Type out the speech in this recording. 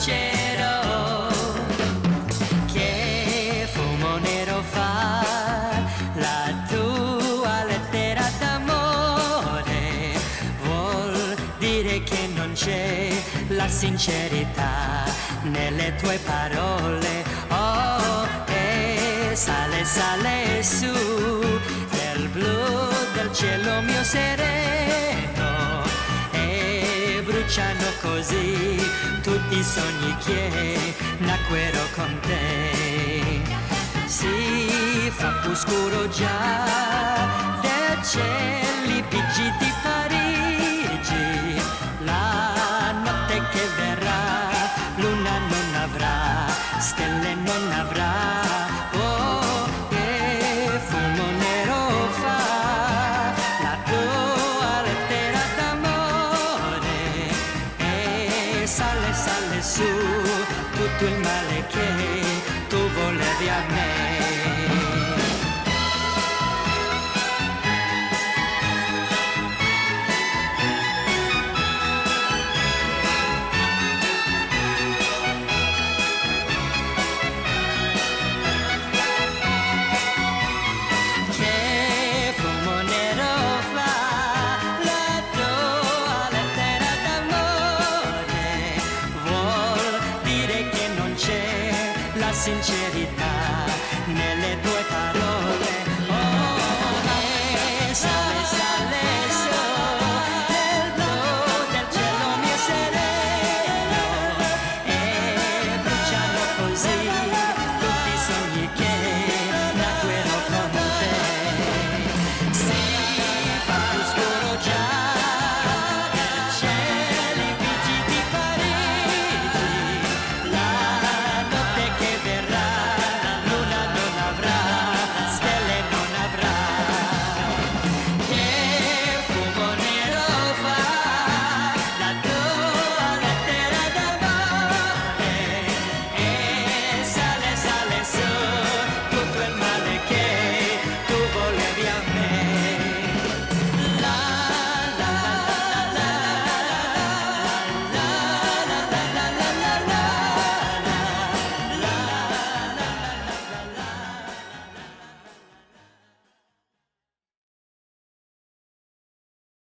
sincero. Che fumo nero fa la tua lettera d'amore? Vuol dire che non c'è la sincerità nelle tue parole. Oh, e sale, sale su del blu del cielo mio sereno, e bruciano così tutti i sogni che nacquero con te. Si fa più scuro già dei cieli bigi di Parigi, la notte che verrà luna non avrà, stelle non avrà. Oh, che fumo nero fa la tua lettera d'amore, e sale, sale su tutto il male che tu volevi a me. Sincerità nelle tue